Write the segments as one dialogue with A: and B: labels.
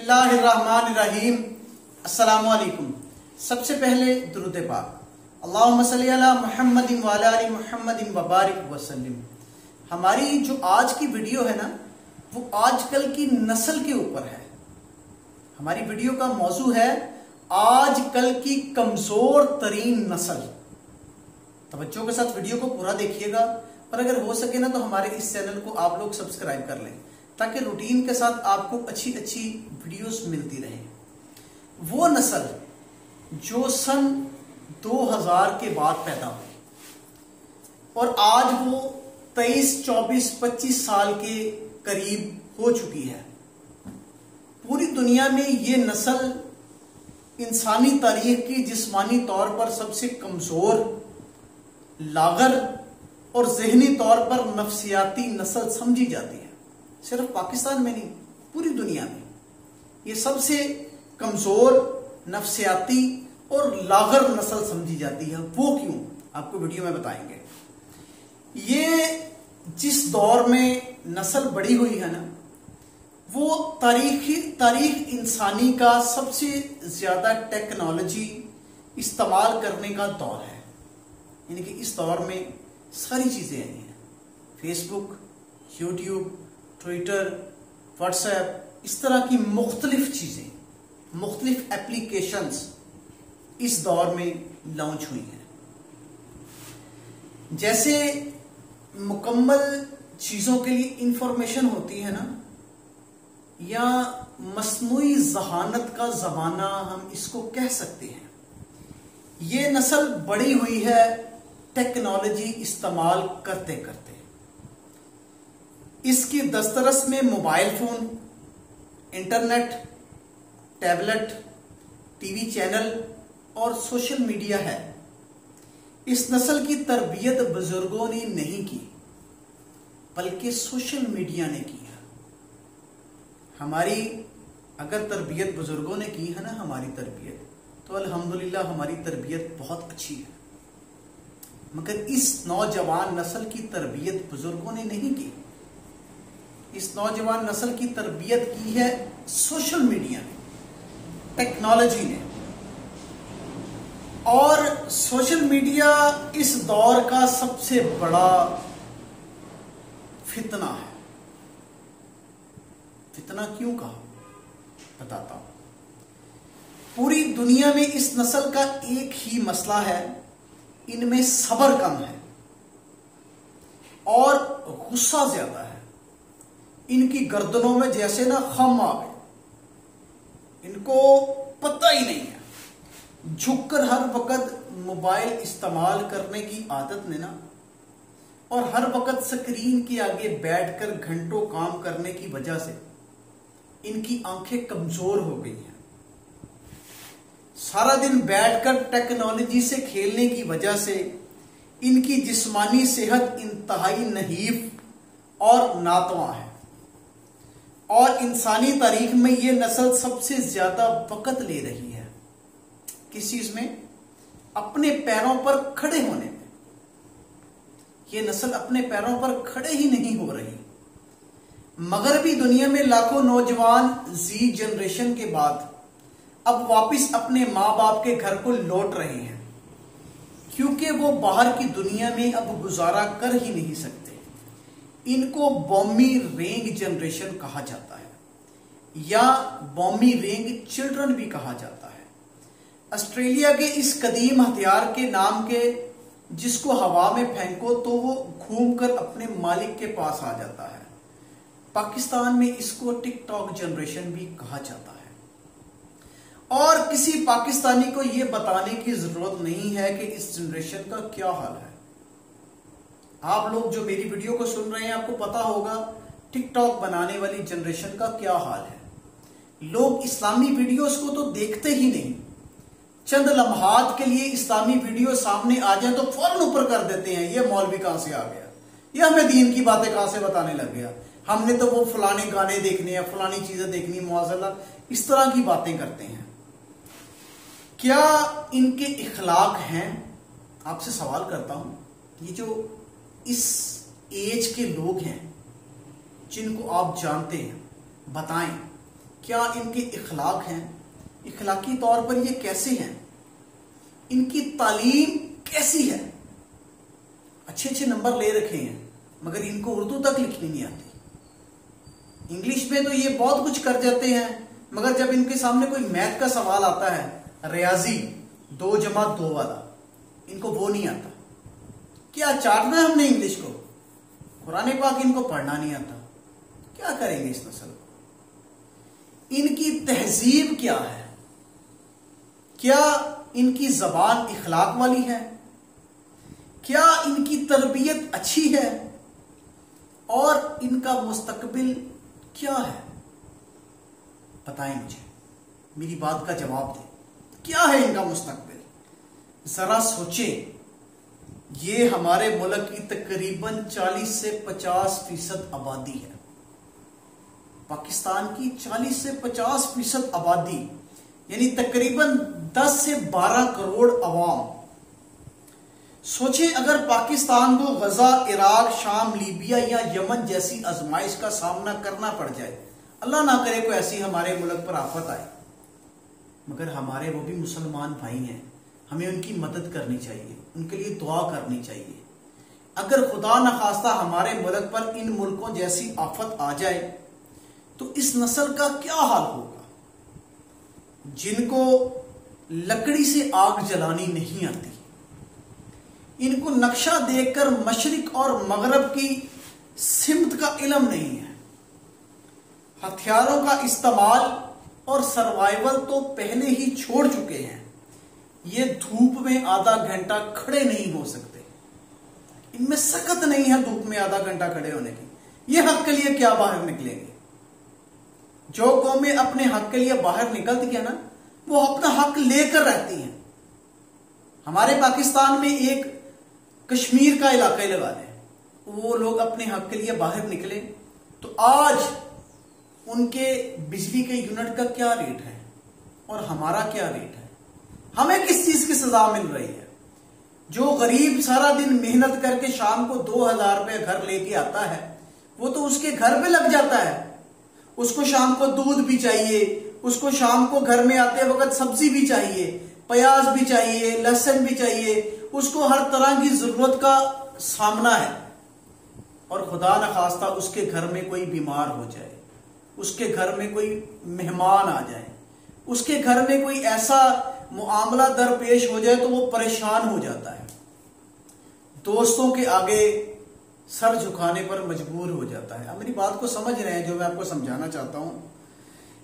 A: बिस्मिल्लाहिर्रहमानिर्रहीम। अस्सलामु अलैकुम। सबसे पहले दुरूद पाक अल्लाहुम्मा सल्ली अला मुहम्मदिन व अला आलि मुहम्मदिन व बारिक वसल्लिम। हमारी जो आज की वीडियो है ना, वो आजकल की नस्ल के ऊपर है। हमारी वीडियो का मौजू है आजकल की कमजोर तरीन नस्ल। तवज्जो के साथ वीडियो को पूरा देखिएगा और अगर हो सके ना तो हमारे इस चैनल को आप लोग सब्सक्राइब कर लें ताकि रूटीन के साथ आपको अच्छी अच्छी वीडियोस मिलती रहे। वो नस्ल जो सन 2000 के बाद पैदा हुई और आज वो 23, 24, 25 साल के करीब हो चुकी है। पूरी दुनिया में ये नस्ल इंसानी तारीख की जिस्मानी तौर पर सबसे कमजोर, लागर और जहनी तौर पर नफ्सियाती नस्ल समझी जाती है। सिर्फ पाकिस्तान में नहीं, पूरी दुनिया में ये सबसे कमजोर, नफ्सियाती और लागर नस्ल समझी जाती है। वो क्यों, आपको वीडियो में बताएंगे। ये जिस दौर में नस्ल बढ़ी हुई है ना, वो तारीख इंसानी का सबसे ज्यादा टेक्नोलॉजी इस्तेमाल करने का दौर है। यानी कि इस दौर में सारी चीजें आई हैं, फेसबुक, यूट्यूब, ट्विटर, व्हाट्सएप, इस तरह की मुख्तलिफ चीजें, मुख्तलिफ एप्लीकेशंस इस दौर में लॉन्च हुई हैं। जैसे मुकम्मल चीजों के लिए इंफॉर्मेशन होती है ना, या मस्नूई जहानत का जमाना हम इसको कह सकते हैं। ये नस्ल बड़ी हुई है टेक्नोलॉजी इस्तेमाल करते करते। इसकी दस्तरस में mobile phone, internet, tablet, TV channel और सोशल मीडिया है। इस नस्ल की तरबियत बुजुर्गों ने नहीं की बल्कि सोशल मीडिया ने की है। हमारी अगर तरबियत बुजुर्गों ने की है ना, हमारी तरबियत, तो अल्हम्दुलिल्लाह हमारी तरबियत बहुत अच्छी है। मगर इस नौजवान नस्ल की तरबियत बुजुर्गों ने नहीं की। इस नौजवान नस्ल की तरबियत की है सोशल मीडिया ने, टेक्नोलॉजी ने। और सोशल मीडिया इस दौर का सबसे बड़ा फितना है। फितना क्यों कहा, बताता हूं। पूरी दुनिया में इस नस्ल का एक ही मसला है, इनमें सब्र कम है और गुस्सा ज्यादा है। इनकी गर्दनों में जैसे ना खम आ गए, इनको पता ही नहीं है। झुककर हर वक्त मोबाइल इस्तेमाल करने की आदत ने ना, और हर वक्त स्क्रीन के आगे बैठकर घंटों काम करने की वजह से इनकी आंखें कमजोर हो गई हैं। सारा दिन बैठकर टेक्नोलॉजी से खेलने की वजह से इनकी जिस्मानी सेहत इंतहाई नहीफ और नातवा है। और इंसानी तारीख में यह नस्ल सबसे ज्यादा वक्त ले रही है। किस चीज में? अपने पैरों पर खड़े होने में। यह नस्ल अपने पैरों पर खड़े ही नहीं हो रही। मगरबी दुनिया में लाखों नौजवान जी जनरेशन के बाद अब वापस अपने माँ बाप के घर को लौट रहे हैं, क्योंकि वो बाहर की दुनिया में अब गुजारा कर ही नहीं सकते। इनको बॉमी रेंग जनरेशन कहा जाता है या बॉमी रेंग चिल्ड्रन भी कहा जाता है। ऑस्ट्रेलिया के इस कदीम हथियार के नाम के, जिसको हवा में फेंको तो वो घूमकर अपने मालिक के पास आ जाता है। पाकिस्तान में इसको टिकटॉक जनरेशन भी कहा जाता है। और किसी पाकिस्तानी को यह बताने की जरूरत नहीं है कि इस जनरेशन का क्या हाल है। आप लोग जो मेरी वीडियो को सुन रहे हैं, आपको पता होगा टिकटॉक बनाने वाली जनरेशन का क्या हाल है। लोग इस्लामी वीडियोस को तो देखते ही नहीं। चंद लम्हात के लिए इस्लामी वीडियो सामने आ जाए तो फौरन ऊपर कर देते हैं, ये मौलवी कहां से आ गया, ये हमें दीन की बातें कहां से बताने लग गया, हमने तो वो फलाने गाने देखने हैं, फलानी चीजें देखनी, मुआज़ल्ला, इस तरह की बातें करते हैं। क्या इनके इखलाक हैं? आपसे सवाल करता हूं। ये जो इस एज के लोग हैं जिनको आप जानते हैं, बताएं क्या इनके इखलाक हैं, इखलाकी तौर पर ये कैसे हैं, इनकी तालीम कैसी है। अच्छे अच्छे नंबर ले रखे हैं मगर इनको उर्दू तक लिखनी नहीं आती। इंग्लिश में तो ये बहुत कुछ कर जाते हैं मगर जब इनके सामने कोई मैथ का सवाल आता है, रियाजी 2+2 वाला, इनको वो नहीं आता। क्या चाटना है हमने इंग्लिश को? कुरान पाक इनको पढ़ना नहीं आता। क्या करेंगे इस नस्ल को? इनकी तहजीब क्या है? क्या इनकी जबान इखलाक वाली है? क्या इनकी तरबियत अच्छी है? और इनका मुस्तकबिल क्या है? बताएं मुझे, मेरी बात का जवाब दें। क्या है इनका मुस्तकबिल? जरा सोचें। ये हमारे मुल्क की तकरीबन 40 से 50% आबादी है। पाकिस्तान की 40 से 50% आबादी यानी तकरीबन 10 से 12 करोड़ अवाम। सोचें अगर पाकिस्तान को गजा, इराक, शाम, लीबिया या यमन जैसी आजमाइश का सामना करना पड़ जाए, अल्लाह ना करे कोई ऐसी हमारे मुल्क पर आफत आए, मगर हमारे वो भी मुसलमान भाई हैं, हमें उनकी मदद करनी चाहिए, उनके लिए दुआ करनी चाहिए। अगर खुदा न खास्ता हमारे मुल्क पर इन मुल्कों जैसी आफत आ जाए तो इस नस्ल का क्या हाल होगा, जिनको लकड़ी से आग जलानी नहीं आती, इनको नक्शा देखकर मशरिक और मगरब की सिमत का इल्म नहीं है, हथियारों का इस्तेमाल और सर्वाइवल तो पहले ही छोड़ चुके हैं, ये धूप में आधा घंटा खड़े नहीं हो सकते, इनमें सकत नहीं है धूप में आधा घंटा खड़े होने की। ये हक के लिए क्या बाहर निकलेंगे? जो कौमें अपने हक के लिए बाहर निकलती है ना, वो अपना हक लेकर रहती हैं। हमारे पाकिस्तान में एक कश्मीर का इलाका लगा लें, वो लोग अपने हक के लिए बाहर निकले तो आज उनके बिजली के यूनिट का क्या रेट है और हमारा क्या रेट है? हमें किस चीज की सजा मिल रही है? जो गरीब सारा दिन मेहनत करके शाम को 2000 रुपये घर लेके आता है, वो तो उसके घर पे लग जाता है। उसको शाम को दूध भी चाहिए, उसको शाम को घर में आते वक्त सब्जी भी चाहिए, प्याज भी चाहिए, लहसुन भी चाहिए, उसको हर तरह की जरूरत का सामना है। और खुदा न खास्ता उसके घर में कोई बीमार हो जाए, उसके घर में कोई मेहमान आ जाए, उसके घर में कोई ऐसा मुआमला दरपेश हो जाए तो वो परेशान हो जाता है, दोस्तों के आगे सर झुकाने पर मजबूर हो जाता है। अब मेरी बात को समझ रहे हैं जो मैं आपको समझाना चाहता हूं।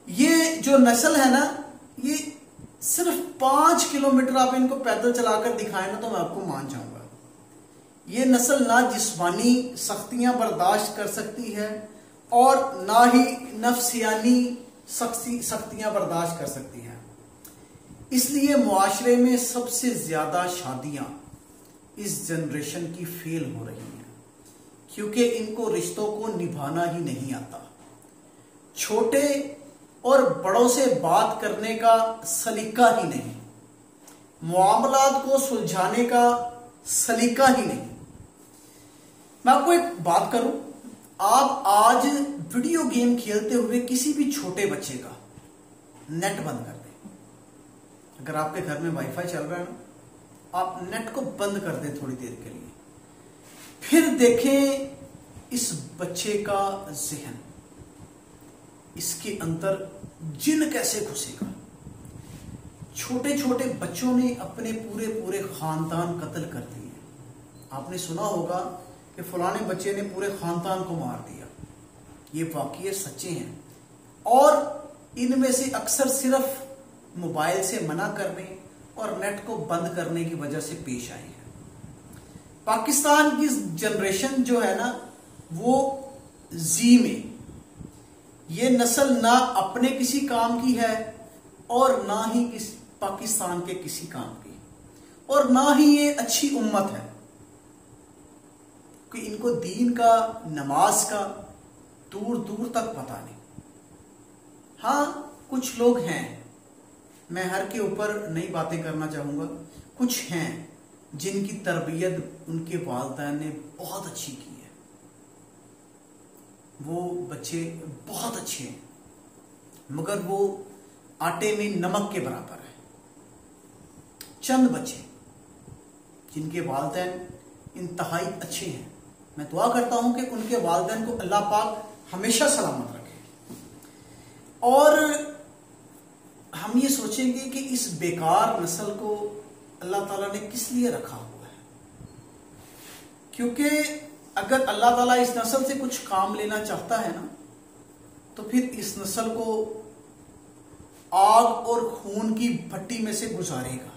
A: ये जो नस्ल है ना, ये सिर्फ 5 किलोमीटर आप इनको पैदल चलाकर दिखाएं ना तो मैं आपको मान जाऊंगा। ये नस्ल ना जिस्मानी सख्तियां बर्दाश्त कर सकती है और ना ही नफ्सियानी सख्तियां बर्दाश्त कर सकती है। इसलिए मुआशरे में सबसे ज्यादा शादियां इस जनरेशन की फेल हो रही हैं, क्योंकि इनको रिश्तों को निभाना ही नहीं आता। छोटे और बड़ों से बात करने का सलीका ही नहीं, मुआमलात को सुलझाने का सलीका ही नहीं। मैं आपको एक बात करूं, आप आज वीडियो गेम खेलते हुए किसी भी छोटे बच्चे का नेट बंद कर दें। अगर आपके घर में वाईफाई चल रहा है ना, आप नेट को बंद कर दें थोड़ी देर के लिए, फिर देखें इस बच्चे का ज़हन, इसके अंदर जिन कैसे घुसेगा। छोटे छोटे बच्चों ने अपने पूरे पूरे खानदान कत्ल कर दिए। आपने सुना होगा कि फलाने बच्चे ने पूरे खानदान को मार दिया। ये वाकये सच्चे हैं और इनमें से अक्सर सिर्फ मोबाइल से मना करने और नेट को बंद करने की वजह से पेश आई है। पाकिस्तान की जनरेशन जो है ना, वो जी में ये नस्ल ना अपने किसी काम की है और ना ही पाकिस्तान के किसी काम की, और ना ही ये अच्छी उम्मत है कि इनको दीन का, नमाज का दूर दूर तक पता नहीं। हाँ, कुछ लोग हैं, मैं हर के ऊपर नई बातें करना चाहूंगा, कुछ हैं जिनकी तरबियत उनके वालिदैन ने बहुत अच्छी की है, वो बच्चे बहुत अच्छे हैं, मगर वो आटे में नमक के बराबर है। चंद बच्चे जिनके वालिदैन इंतहाई अच्छे हैं, मैं दुआ करता हूं कि उनके वालिदैन को अल्लाह पाक हमेशा सलामत रखे। और हम ये सोचेंगे कि इस बेकार नस्ल को अल्लाह ताला ने किस लिए रखा हुआ है, क्योंकि अगर अल्लाह ताला इस नस्ल से कुछ काम लेना चाहता है ना, तो फिर इस नस्ल को आग और खून की भट्टी में से गुजारेगा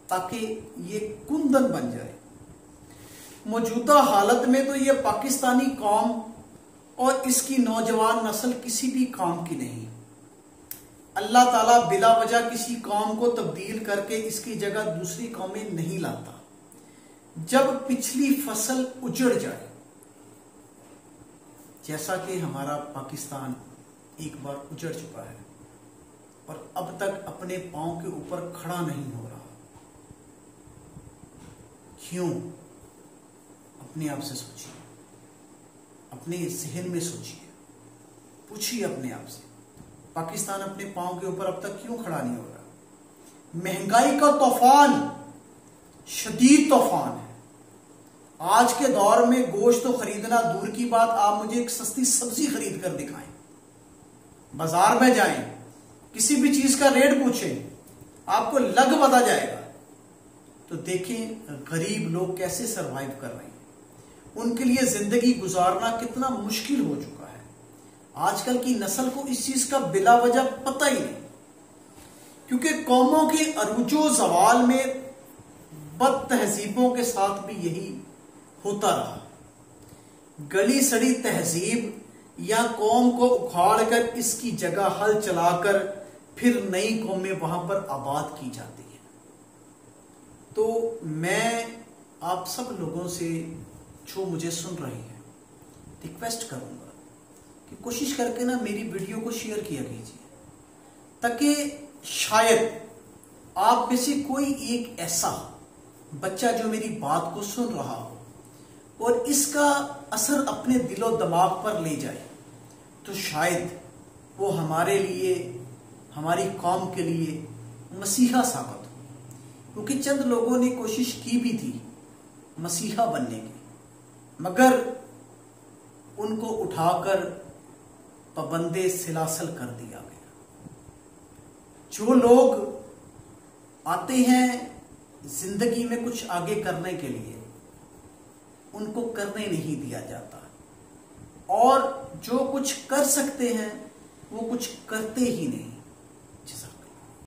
A: ताकि ये कुंदन बन जाए। मौजूदा हालत में तो ये पाकिस्तानी कौम और इसकी नौजवान नस्ल किसी भी काम की नहीं। अल्लाह ताला बिला वजह किसी कौम को तब्दील करके इसकी जगह दूसरी कौमें नहीं लाता। जब पिछली फसल उजड़ जाए, जैसा कि हमारा पाकिस्तान एक बार उजड़ चुका है और अब तक अपने पांव के ऊपर खड़ा नहीं हो रहा, क्यों? अपने आप से सोचिए, अपने जहन में सोचिए, पूछिए अपने आप से, पाकिस्तान अपने पांव के ऊपर अब तक क्यों खड़ा नहीं हो रहा? महंगाई का तूफान, शदीद तूफान है। आज के दौर में गोश्त तो खरीदना दूर की बात, आप मुझे एक सस्ती सब्जी खरीद कर दिखाएं, बाजार में जाएं, किसी भी चीज का रेट पूछें, आपको लग पता जाएगा। तो देखें गरीब लोग कैसे सरवाइव कर रहे हैं, उनके लिए जिंदगी गुजारना कितना मुश्किल हो चुका है। आजकल की नस्ल को इस चीज का बिला वजह पता ही नहीं, क्योंकि कौमों के अरूजो जवाल में बद तहजीबों के साथ भी यही होता रहा। गली सड़ी तहजीब या कौम को उखाड़ कर इसकी जगह हल चलाकर फिर नई कौमें वहां पर आबाद की जाती है। तो मैं आप सब लोगों से जो मुझे सुन रहे हैं रिक्वेस्ट करूंगा कि कोशिश करके ना मेरी वीडियो को शेयर किया कीजिए, ताकि शायद आप में से कोई एक ऐसा बच्चा जो मेरी बात को सुन रहा हो और इसका असर अपने दिलो दिमाग पर ले जाए, तो शायद वो हमारे लिए, हमारी कौम के लिए मसीहा साबित हो। क्योंकि चंद लोगों ने कोशिश की भी थी मसीहा बनने की, मगर उनको उठाकर पाबंदे सिलासल कर दिया गया। जो लोग आते हैं जिंदगी में कुछ आगे करने के लिए, उनको करने नहीं दिया जाता, और जो कुछ कर सकते हैं वो कुछ करते ही नहीं।